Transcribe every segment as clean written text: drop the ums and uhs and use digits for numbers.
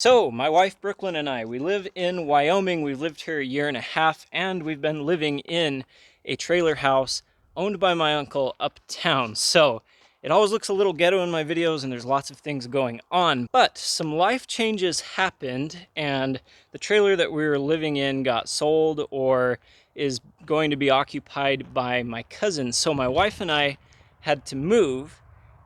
So, my wife Brooklyn and I, we live in Wyoming. We've lived here a year and a half, and we've been living in a trailer house owned by my uncle uptown. So, it always looks a little ghetto in my videos, and there's lots of things going on. But some life changes happened, and the trailer that we were living in got sold or is going to be occupied by my cousin. So, my wife and I had to move.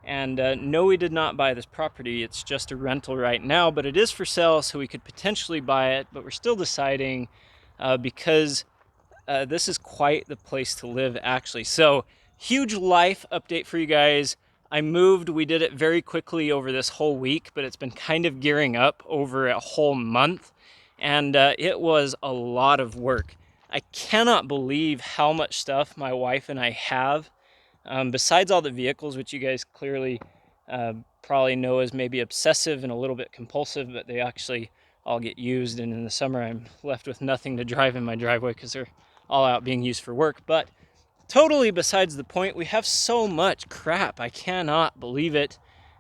And no, we did not buy this property. It's just a rental right now, but it is for sale, so we could potentially buy it. But we're still deciding because this is quite the place to live, actually. So, huge life update for you guys. I moved. We did it very quickly over this whole week, but it's been kind of gearing up over a whole month. And it was a lot of work. I cannot believe how much stuff my wife and I have. Besides all the vehicles, which you guys clearly probably know as maybe obsessive and a little bit compulsive, but they actually all get used. And in the summer, I'm left with nothing to drive in my driveway because they're all out being used for work. But totally besides the point, we have so much crap. I cannot believe it.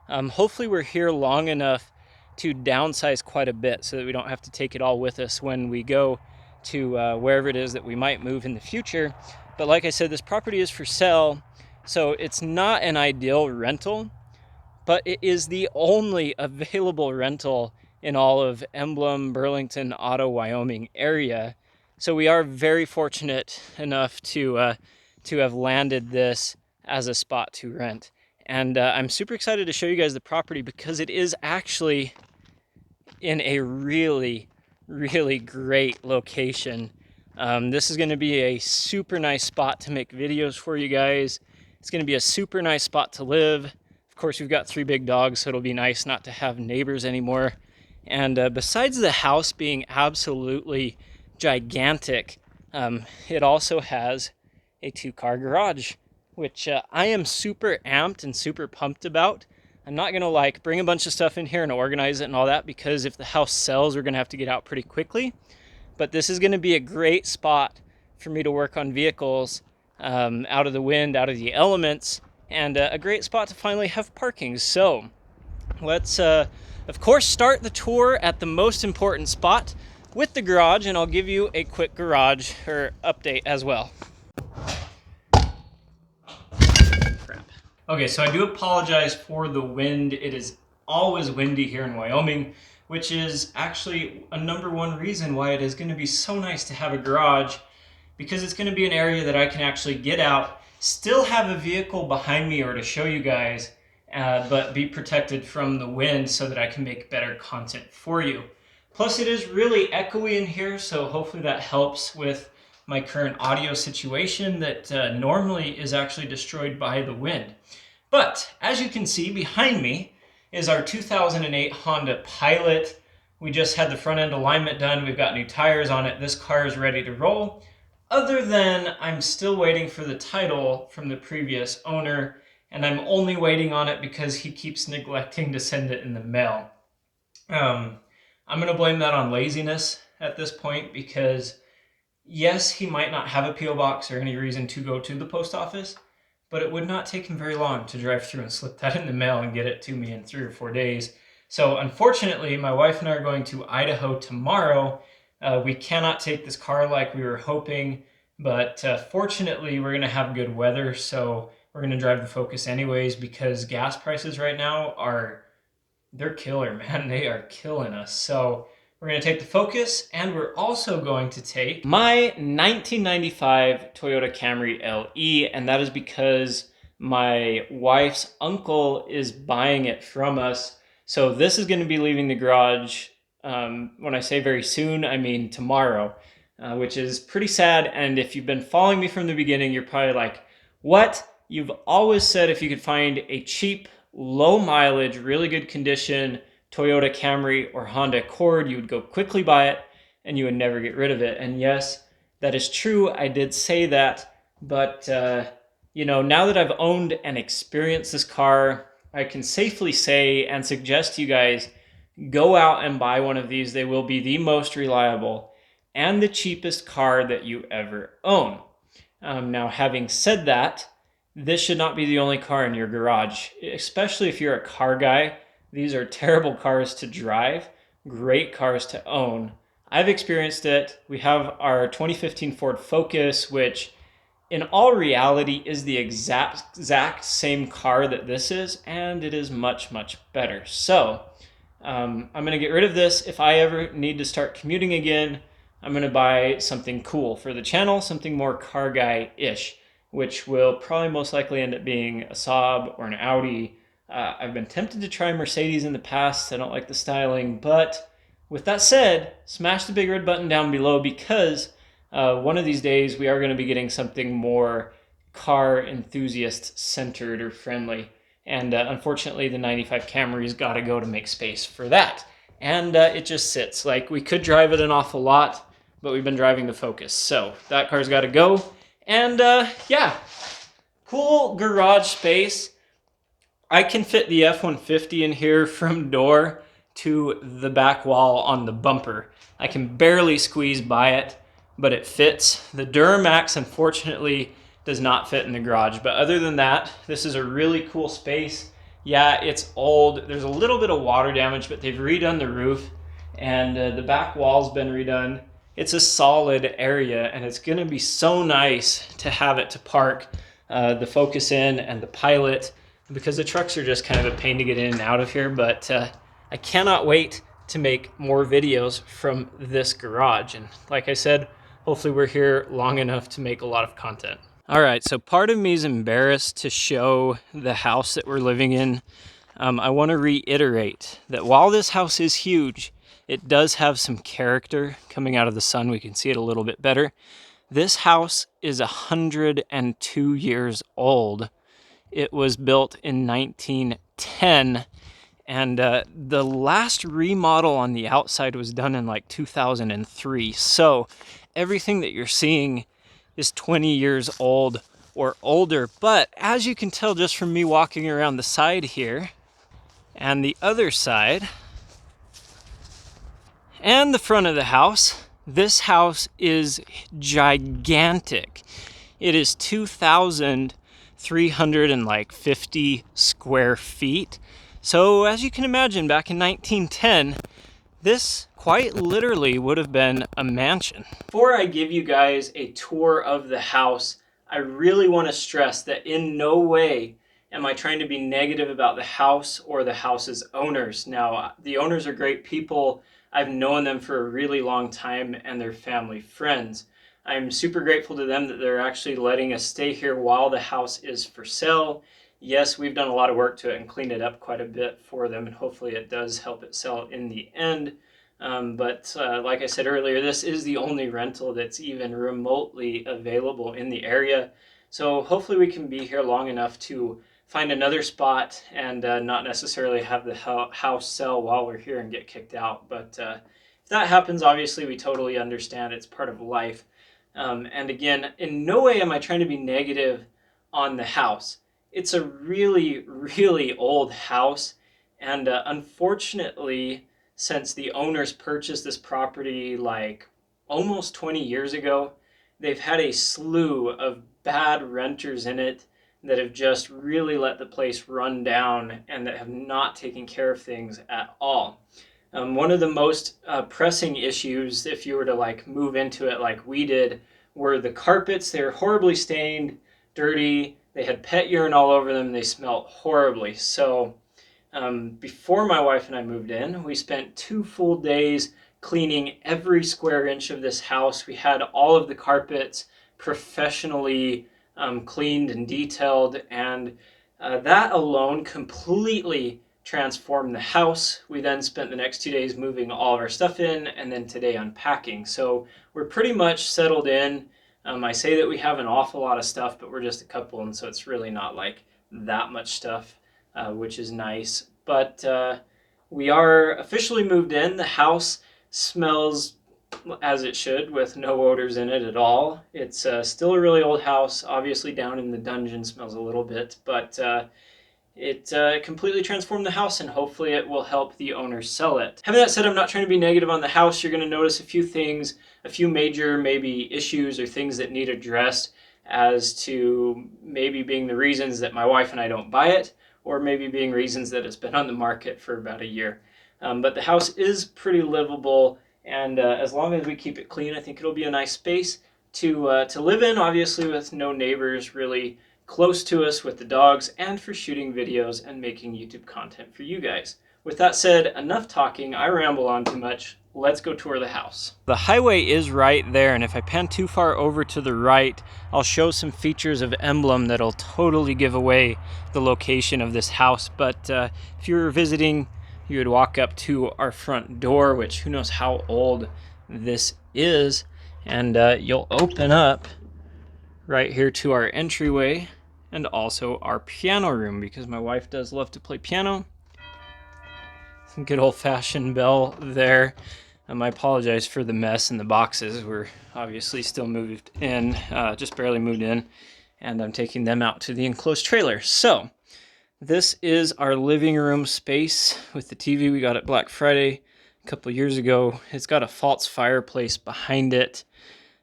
Hopefully we're here long enough to downsize quite a bit so that we don't have to take it all with us when we go to wherever it is that we might move in the future. But like I said, this property is for sale. So it's not an ideal rental, but it is the only available rental in all of Emblem, Burlington, Otto, Wyoming area. So we are very fortunate enough to have landed this as a spot to rent. And I'm super excited to show you guys the property because it is actually in a really, really great location. This is going to be a super nice spot to make videos for you guys. It's going to be a super nice spot to live. Of course, we've got 3 big dogs, so it'll be nice not to have neighbors anymore. And besides the house being absolutely gigantic, it also has a 2-car garage, which I am super amped and super pumped about. I'm not going to bring a bunch of stuff in here and organize it and all that, because if the house sells, we're going to have to get out pretty quickly. But this is going to be a great spot for me to work on vehicles out of the wind, out of the elements, and a great spot to finally have parking. So let's, of course, start the tour at the most important spot with the garage, and I'll give you a quick garage or update as well. Crap. Okay, so I do apologize for the wind. It is always windy here in Wyoming, which is actually a #1 reason why it is going to be so nice to have a garage, because it's going to be an area that I can actually get out, still have a vehicle behind me or to show you guys, but be protected from the wind so that I can make better content for you. Plus, it is really echoey in here, so hopefully that helps with my current audio situation that normally is actually destroyed by the wind. But as you can see behind me is our 2008 Honda Pilot. We just had the front end alignment done. We've got new tires on it. This car is ready to roll. Other than I'm still waiting for the title from the previous owner, and I'm only waiting on it because he keeps neglecting to send it in the mail. I'm going to blame that on laziness at this point, because yes, he might not have a P.O. box or any reason to go to the post office, but it would not take him very long to drive through and slip that in the mail and get it to me in 3 or 4 days. So unfortunately, my wife and I are going to Idaho tomorrow. We cannot take this car like we were hoping, but fortunately we're going to have good weather, so we're going to drive the Focus anyways, because gas prices right now they're killer, man. They are killing us. So we're going to take the Focus, and we're also going to take my 1995 Toyota Camry LE, and that is because my wife's uncle is buying it from us. So this is going to be leaving the garage. When I say very soon, I mean tomorrow, which is pretty sad. And if you've been following me from the beginning, you're probably like, what? You've always said if you could find a cheap, low mileage, really good condition Toyota Camry or Honda Accord, you would go quickly buy it and you would never get rid of it. And yes, that is true. I did say that, but now that I've owned and experienced this car, I can safely say and suggest to you guys, go out and buy one of these. They will be the most reliable and the cheapest car that you ever own. Now, having said that, this should not be the only car in your garage, especially if you're a car guy. These are terrible cars to drive, great cars to own. I've experienced it. We have our 2015 Ford Focus, which in all reality is the exact same car that this is, and it is much better. So I'm going to get rid of this. If I ever need to start commuting again, I'm going to buy something cool for the channel, something more car guy-ish, which will probably most likely end up being a Saab or an Audi. I've been tempted to try Mercedes in the past. I don't like the styling, but with that said, smash the big red button down below, because one of these days we are going to be getting something more car enthusiast centered or friendly. And unfortunately, the 95 Camry's got to go to make space for that. And it just sits. Like, we could drive it an awful lot, but we've been driving the Focus. So that car's got to go. And yeah, cool garage space. I can fit the F-150 in here from door to the back wall on the bumper. I can barely squeeze by it, but it fits. The Duramax, unfortunately, does not fit in the garage. But other than that, this is a really cool space. Yeah, it's old. There's a little bit of water damage, but they've redone the roof, and the back wall's been redone. It's a solid area, and it's going to be so nice to have it to park the Focus in and the Pilot, because the trucks are just kind of a pain to get in and out of here. But I cannot wait to make more videos from this garage. And like I said, hopefully we're here long enough to make a lot of content. All right, so part of me is embarrassed to show the house that we're living in. I want to reiterate that while this house is huge, it does have some character. Coming out of the sun, we can see it a little bit better. This house is 102 years old. It was built in 1910, and the last remodel on the outside was done in like 2003. So everything that you're seeing is 20 years old or older. But as you can tell just from me walking around the side here and the other side and the front of the house, this house is gigantic. It is 2,350 square feet. So as you can imagine, back in 1910, this quite literally would have been a mansion. Before I give you guys a tour of the house, I really want to stress that in no way am I trying to be negative about the house or the house's owners. Now, the owners are great people. I've known them for a really long time, and they're family friends. I'm super grateful to them that they're actually letting us stay here while the house is for sale. Yes, we've done a lot of work to it and cleaned it up quite a bit for them, and hopefully it does help it sell in the end. But like I said earlier, this is the only rental that's even remotely available in the area. So hopefully we can be here long enough to find another spot and not necessarily have the house sell while we're here and get kicked out. But if that happens, obviously we totally understand. It's part of life. And again, in no way am I trying to be negative on the house. It's a really old house, and unfortunately, since the owners purchased this property like almost 20 years ago, they've had a slew of bad renters in it that have just really let the place run down and that have not taken care of things at all. One of the most pressing issues, if you were to like move into it like we did, were the carpets. They were horribly stained, dirty. They had pet urine all over them. They smelled horribly. So before my wife and I moved in, we spent 2 full days cleaning every square inch of this house. We had all of the carpets professionally cleaned and detailed, and that alone completely transformed the house. We then spent the next 2 days moving all of our stuff in, and then today unpacking. So we're pretty much settled in. I say that we have an awful lot of stuff, but we're just a couple, and so it's really not like that much stuff, which is nice. But we are officially moved in. The house smells as it should, with no odors in it at all. It's still a really old house. Obviously down in the dungeon smells a little bit, but it completely transformed the house, and hopefully it will help the owner sell it. Having that said, I'm not trying to be negative on the house. You're going to notice a few things, a few major maybe issues or things that need addressed as to maybe being the reasons that my wife and I don't buy it, or maybe being reasons that it's been on the market for about a year. But the house is pretty livable, and as long as we keep it clean, I think it'll be a nice space to live in, obviously with no neighbors really close to us with the dogs, and for shooting videos and making YouTube content for you guys. With that said, enough talking. I ramble on too much. Let's go tour the house. The highway is right there, and if I pan too far over to the right, I'll show some features of emblem that'll totally give away the location of this house. But if you were visiting, you would walk up to our front door, which who knows how old this is, and you'll open up right here to our entryway and also our piano room, because my wife does love to play piano. Some good old-fashioned bell there. I apologize for the mess in the boxes. We're obviously still moved in, just barely moved in, and I'm taking them out to the enclosed trailer. So this is our living room space with the TV we got at Black Friday a couple years ago. It's got a false fireplace behind it,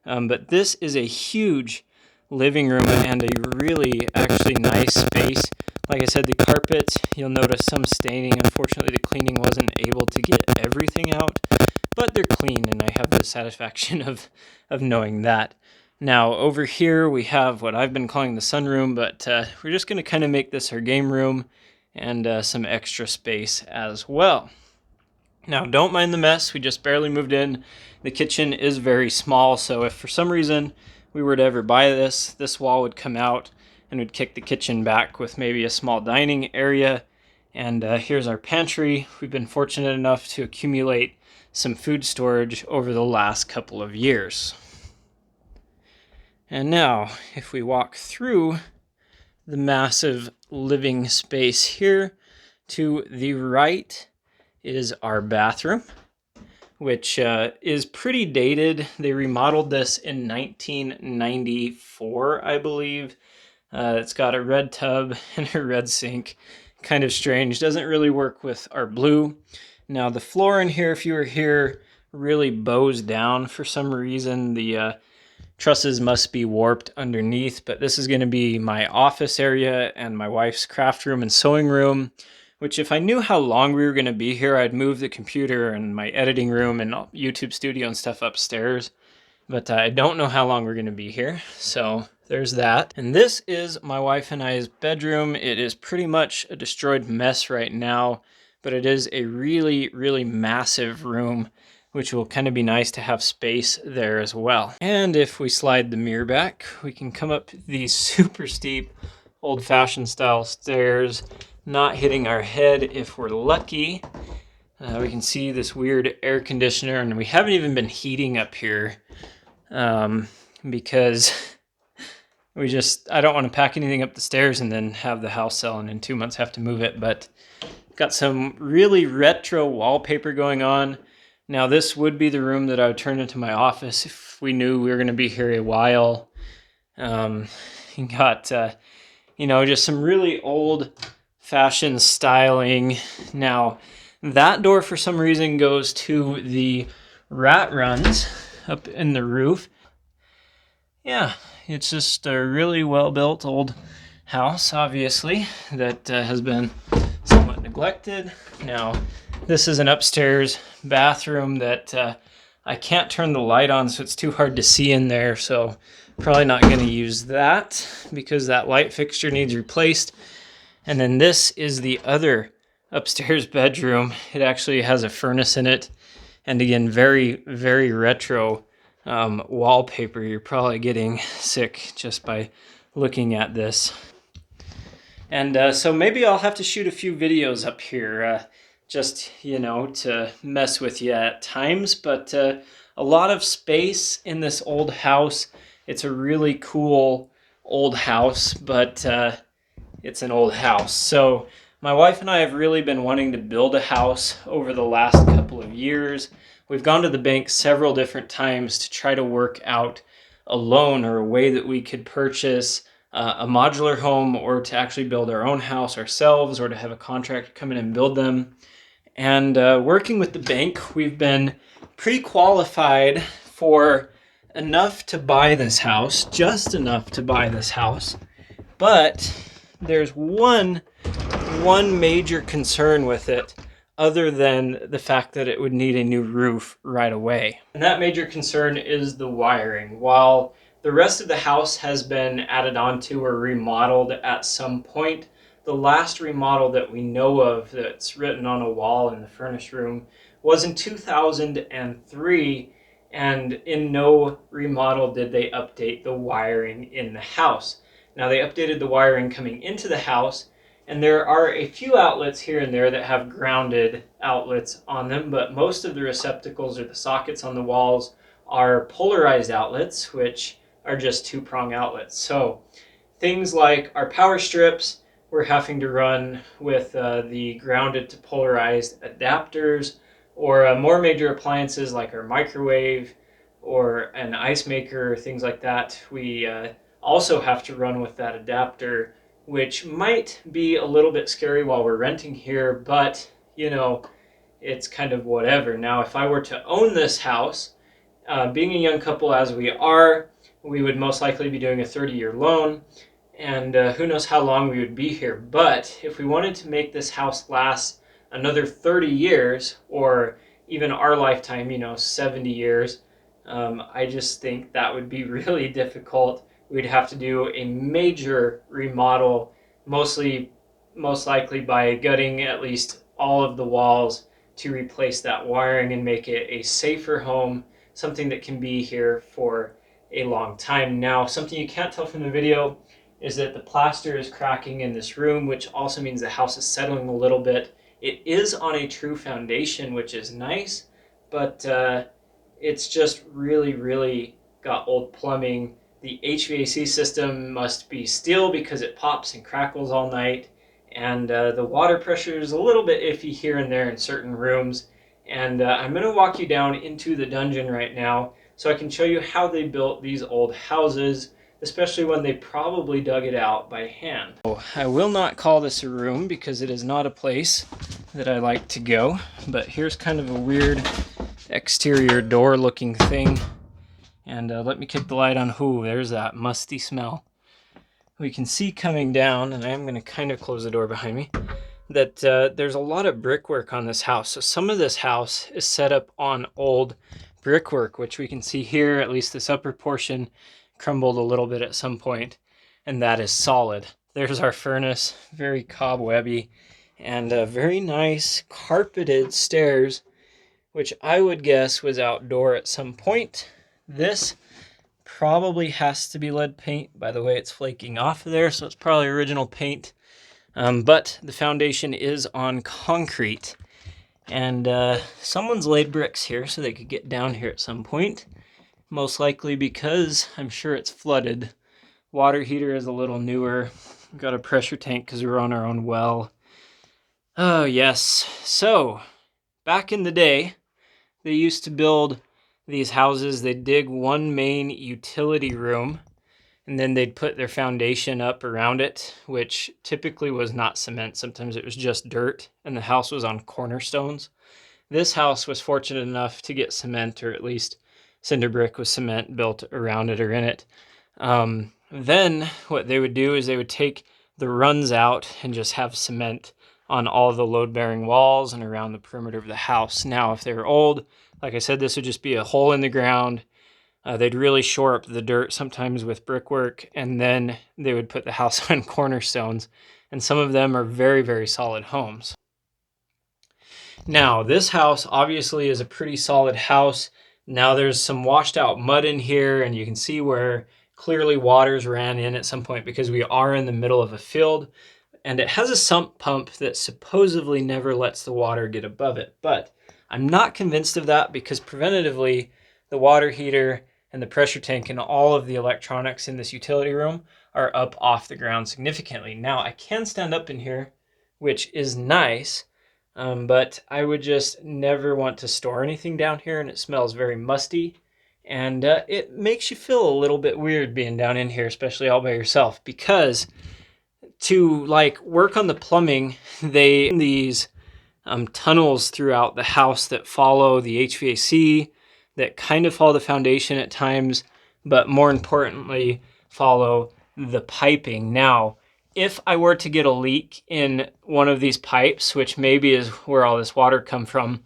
but this is a huge living room and a really actually nice space. Like I said, the carpet, you'll notice some staining. Unfortunately, the cleaning wasn't able to get everything out, but they're clean, and I have the satisfaction of knowing that. Now, over here, we have what I've been calling the sunroom, but we're just going to kind of make this our game room and some extra space as well. Now, don't mind the mess. We just barely moved in. The kitchen is very small, so if for some reason we were to ever buy this wall would come out and would kick the kitchen back with maybe a small dining area. And here's our pantry. We've been fortunate enough to accumulate some food storage over the last couple of years. And now, if we walk through the massive living space here, to the right is our bathroom, which is pretty dated. They remodeled this in 1994, I believe. It's got a red tub and a red sink. Kind of strange. Doesn't really work with our blue. Now, the floor in here, if you were here, really bows down for some reason. The trusses must be warped underneath, but this is going to be my office area and my wife's craft room and sewing room, which if I knew how long we were going to be here, I'd move the computer and my editing room and YouTube studio and stuff upstairs. But I don't know how long we're going to be here, so there's that. And this is my wife and I's bedroom. It is pretty much a destroyed mess right now, but it is a really, really massive room, which will kind of be nice to have space there as well. And if we slide the mirror back, we can come up these super steep, old-fashioned style stairs, not hitting our head if we're lucky. We can see this weird air conditioner, and we haven't even been heating up here because I don't want to pack anything up the stairs and then have the house sell and in 2 months have to move it. But got some really retro wallpaper going on. Now, this would be the room that I would turn into my office if we knew we were going to be here a while. Got, just some really old-fashioned styling. Now, that door, for some reason, goes to the rat runs up in the roof. Yeah, it's just a really well-built old house, obviously, that has been somewhat neglected. Now, this is an upstairs bathroom that I can't turn the light on, so it's too hard to see in there, so probably not going to use that because that light fixture needs replaced. And then this is the other upstairs bedroom. It actually has a furnace in it, and again, very, very retro wallpaper. You're probably getting sick just by looking at this. And so maybe I'll have to shoot a few videos up here just, to mess with you at times. But a lot of space in this old house. It's a really cool old house, but it's an old house. So my wife and I have really been wanting to build a house over the last couple of years. We've gone to the bank several different times to try to work out a loan or a way that we could purchase a modular home or to actually build our own house ourselves or to have a contractor come in and build them. And working with the bank, we've been pre-qualified for enough to buy this house, just enough to buy this house. But there's one major concern with it. other than the fact that it would need a new roof right away. And that major concern is the wiring. While the rest of the house has been added onto or remodeled at some point, the last remodel that we know of that's written on a wall in the furnace room was in 2003, and in no remodel did they update the wiring in the house. Now, they updated the wiring coming into the house, and there are a few outlets here and there that have grounded outlets on them, but most of the receptacles or the sockets on the walls are polarized outlets, which are just two-prong outlets. So things like our power strips, we're having to run with the grounded to polarized adapters, or more major appliances like our microwave or an ice maker, things like that. We also have to run with that adapter, which might be a little bit scary while we're renting here, but you know, it's kind of whatever. Now, if I were to own this house, being a young couple as we are, we would most likely be doing a 30-year loan, and who knows how long we would be here. But if we wanted to make this house last another 30 years, or even our lifetime, 70 years, I just think that would be really difficult. We'd have to do a major remodel, most likely by gutting at least all of the walls to replace that wiring and make it a safer home, something that can be here for a long time. Now, something you can't tell from the video is that the plaster is cracking in this room, which also means the house is settling a little bit. It is on a true foundation, which is nice, but it's just really got old plumbing. The HVAC system must be steel because it pops and crackles all night, and the water pressure is a little bit iffy here and there in certain rooms. And I'm going to walk you down into the dungeon right now so I can show you how they built these old houses, especially when they probably dug it out by hand. I will not call this a room because it is not a place that I like to go, but here's kind of a weird exterior door looking thing. And let me kick the light on. Ooh, there's that musty smell. We can see coming down, and I am going to kind of close the door behind me, that there's a lot of brickwork on this house. So some of this house is set up on old brickwork, which we can see here, at least this upper portion crumbled a little bit at some point, and that is solid. There's our furnace, very cobwebby, and very nice carpeted stairs, which I would guess was outdoor at some point. This probably has to be lead paint by the way it's flaking off of there, so it's probably original paint. But the foundation is on concrete, and someone's laid bricks here so they could get down here at some point, most likely because I'm sure it's flooded. Water heater is a little newer. We've got a pressure tank because we're on our own well. Oh yes, so back in the day they used to build these houses. They'd dig one main utility room, and then they'd put their foundation up around it, which typically was not cement. Sometimes it was just dirt, and the house was on cornerstones. This house was fortunate enough to get cement, or at least cinder brick with cement built around it or in it. Then what they would do is they would take the runs out and just have cement on all the load-bearing walls and around the perimeter of the house. Now, if they were old, like I said, this would just be a hole in the ground. They'd really shore up the dirt, sometimes with brickwork, and then they would put the house on cornerstones. And some of them are very solid homes. Now, this house obviously is a pretty solid house. Now there's some washed out mud in here, and you can see where clearly waters ran in at some point because we are in the middle of a field. And it has a sump pump that supposedly never lets the water get above it. But I'm not convinced of that because preventatively, the water heater and the pressure tank and all of the electronics in this utility room are up off the ground significantly. Now, I can stand up in here, which is nice, but I would just never want to store anything down here, and it smells very musty. And it makes you feel a little bit weird being down in here, especially all by yourself, because to work on the plumbing, they these tunnels throughout the house that follow the HVAC, that kind of follow the foundation at times, but more importantly, follow the piping. Now, if I were to get a leak in one of these pipes, which maybe is where all this water come from,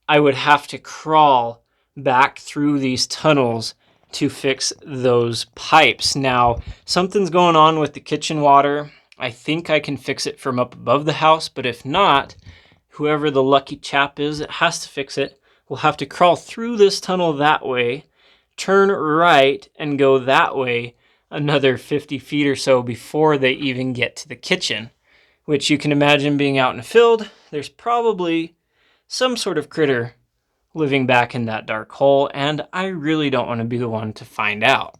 I would have to crawl back through these tunnels to fix those pipes. Now, something's going on with the kitchen water. I think I can fix it from up above the house, but if not, whoever the lucky chap is that has to fix it will have to crawl through this tunnel that way, turn right, and go that way another 50 feet or so before they even get to the kitchen, which you can imagine being out in a field. There's probably some sort of critter living back in that dark hole, and I really don't want to be the one to find out.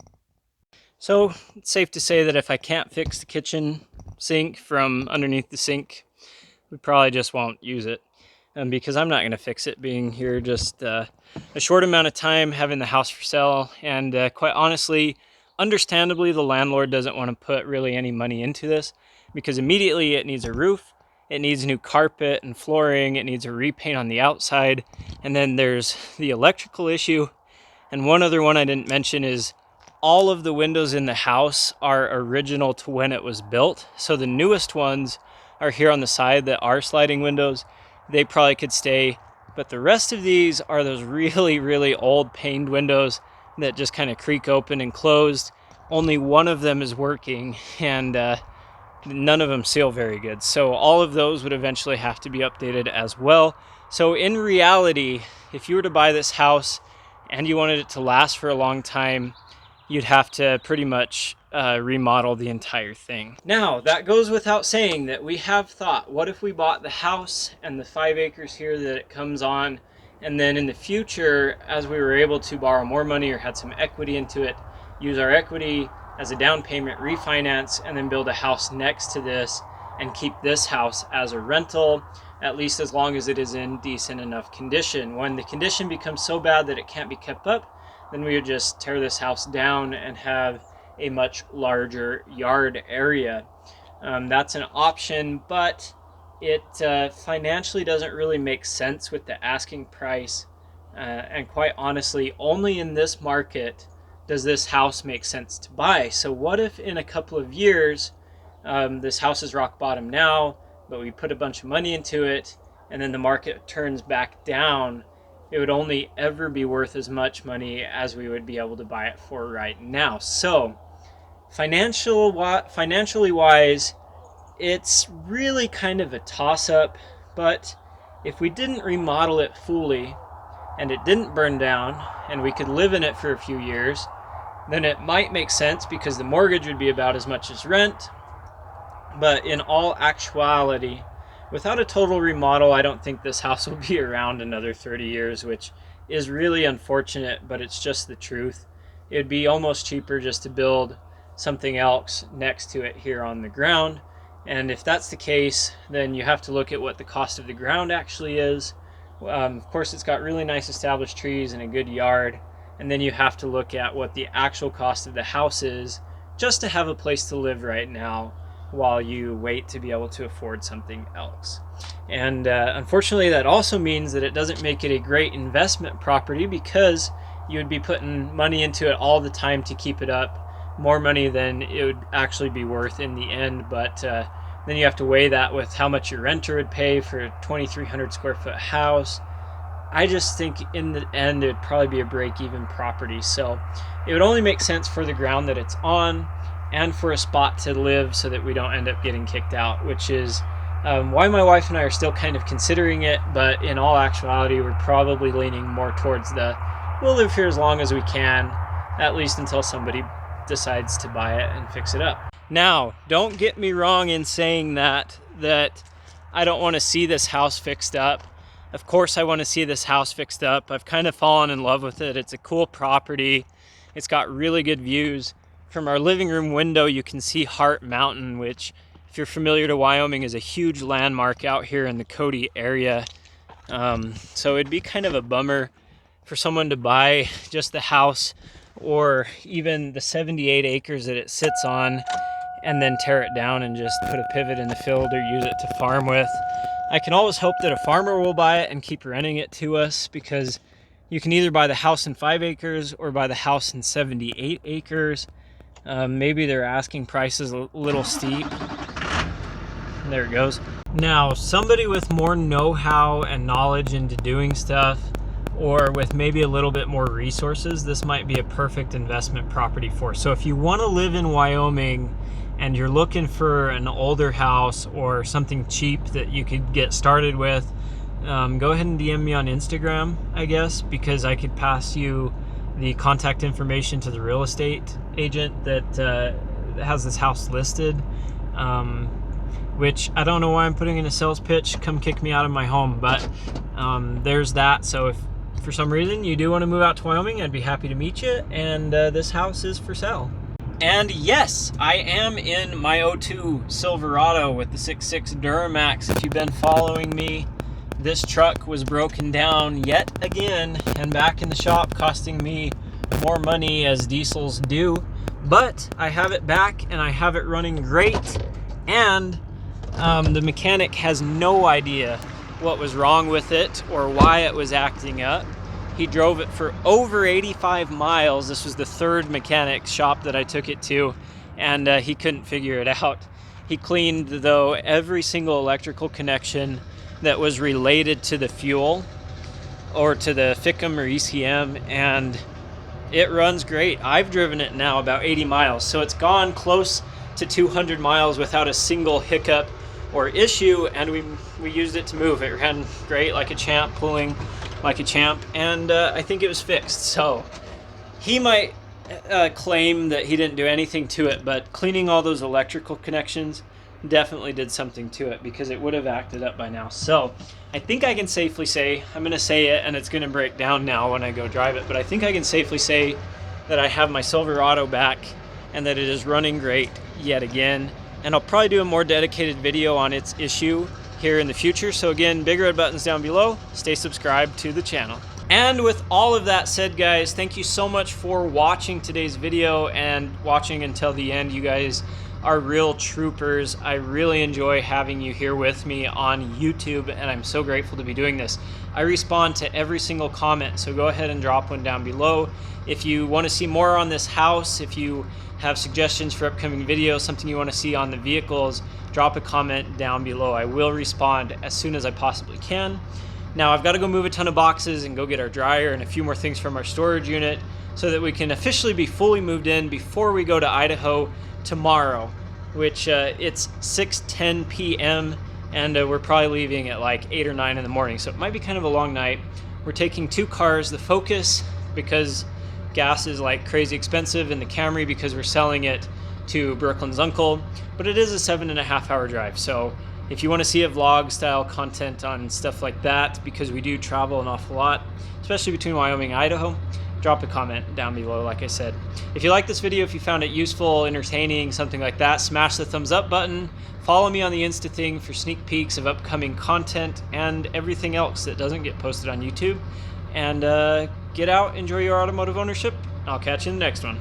So it's safe to say that if I can't fix the kitchen sink from underneath the sink, we probably just won't use it. Because I'm not going to fix it, being here just a short amount of time, having the house for sale, and quite honestly, understandably, the landlord doesn't want to put really any money into this, because immediately it needs a roof, it needs new carpet and flooring, it needs a repaint on the outside, and then there's the electrical issue. And one other one I didn't mention is all of the windows in the house are original to when it was built. So the newest ones are here on the side that are sliding windows. They probably could stay, but the rest of these are those really, really old paned windows that just kind of creak open and closed. Only one of them is working, and none of them seal very good. So all of those would eventually have to be updated as well. So in reality, if you were to buy this house and you wanted it to last for a long time, you'd have to pretty much remodel the entire thing. Now, that goes without saying that we have thought, what if we bought the house and the 5 acres here that it comes on, and then in the future, as we were able to borrow more money or had some equity into it, use our equity as a down payment, refinance, and then build a house next to this and keep this house as a rental, at least as long as it is in decent enough condition. When the condition becomes so bad that it can't be kept up, then we would just tear this house down and have a much larger yard area. That's an option, but it financially doesn't really make sense with the asking price. And quite honestly, only in this market does this house make sense to buy. So what if in a couple of years, this house is rock bottom now, but we put a bunch of money into it, and then the market turns back down? It would only ever be worth as much money as we would be able to buy it for right now. So financially wise, it's really kind of a toss-up, but if we didn't remodel it fully and it didn't burn down and we could live in it for a few years, then it might make sense because the mortgage would be about as much as rent. But in all actuality, without a total remodel, I don't think this house will be around another 30 years, which is really unfortunate, but it's just the truth. It'd be almost cheaper just to build something else next to it here on the ground. And if that's the case, then you have to look at what the cost of the ground actually is. Of course, it's got really nice established trees and a good yard. And then you have to look at what the actual cost of the house is just to have a place to live right now while you wait to be able to afford something else. And unfortunately, that also means that it doesn't make it a great investment property, because you would be putting money into it all the time to keep it up, more money than it would actually be worth in the end. But then you have to weigh that with how much your renter would pay for a 2,300 square foot house. I just think in the end, it'd probably be a break-even property. So it would only make sense for the ground that it's on and for a spot to live so that we don't end up getting kicked out, which is why my wife and I are still kind of considering it. But in all actuality, we're probably leaning more towards we'll live here as long as we can, at least until somebody decides to buy it and fix it up. Now, don't get me wrong in saying that I don't want to see this house fixed up. Of course I want to see this house fixed up. I've kind of fallen in love with it. It's a cool property. It's got really good views. From our living room window, you can see Hart Mountain, which, if you're familiar to Wyoming, is a huge landmark out here in the Cody area. So it'd be kind of a bummer for someone to buy just the house or even the 78 acres that it sits on and then tear it down and just put a pivot in the field or use it to farm with. I can always hope that a farmer will buy it and keep renting it to us, because you can either buy the house in 5 acres or buy the house in 78 acres. Maybe their asking price is a little steep, There it goes. Now, somebody with more know-how and knowledge into doing stuff, or with maybe a little bit more resources, this might be a perfect investment property for. So if you want to live in Wyoming and you're looking for an older house or something cheap that you could get started with, go ahead and DM me on Instagram, I guess, because I could pass you the contact information to the real estate agent that has this house listed. Which I don't know why I'm putting in a sales pitch, come kick me out of my home, but there's that. So if for some reason you do want to move out to Wyoming, I'd be happy to meet you, and this house is for sale. And yes, I am in my 02 Silverado with the 6.6 Duramax. If you've been following me, this truck was broken down yet again and back in the shop, costing me more money as diesels do, but I have it back and I have it running great. And the mechanic has no idea what was wrong with it or why it was acting up. He drove it for over 85 miles. This was the third mechanic shop that I took it to, and he couldn't figure it out. He cleaned, though, every single electrical connection that was related to the fuel or to the FICM or ECM, and it runs great. I've driven it now about 80 miles, so it's gone close to 200 miles without a single hiccup or issue, and we used it to move. It ran great like a champ, pulling like a champ, and I think it was fixed. So he might claim that he didn't do anything to it, but cleaning all those electrical connections definitely did something to it, because it would have acted up by now. So I think I can safely say, I'm gonna say it and it's gonna break down now when I go drive it, but I think I can safely say that I have my Silverado back and that it is running great yet again. And I'll probably do a more dedicated video on its issue here in the future. So again, big red buttons down below, stay subscribed to the channel. And with all of that said, guys, thank you so much for watching today's video and watching until the end. You guys are real troopers. I really enjoy having you here with me on YouTube, and I'm so grateful to be doing this. I respond to every single comment, so go ahead and drop one down below. If you want to see more on this house, if you have suggestions for upcoming videos, something you want to see on the vehicles, drop a comment down below. I will respond as soon as I possibly can. Now I've got to go move a ton of boxes and go get our dryer and a few more things from our storage unit so that we can officially be fully moved in before we go to Idaho tomorrow, which it's 6:10 p.m. and we're probably leaving at like 8 or 9 in the morning, so it might be kind of a long night. We're taking two cars, the Focus because gas is like crazy expensive, and the Camry because we're selling it to Brooklyn's uncle, but it is a 7.5 hour drive. So if you want to see a vlog style content on stuff like that, because we do travel an awful lot, especially between Wyoming and Idaho, drop a comment down below, like I said. If you like this video, if you found it useful, entertaining, something like that, smash the thumbs up button. Follow me on the Insta thing for sneak peeks of upcoming content and everything else that doesn't get posted on YouTube. And get out, enjoy your automotive ownership. I'll catch you in the next one.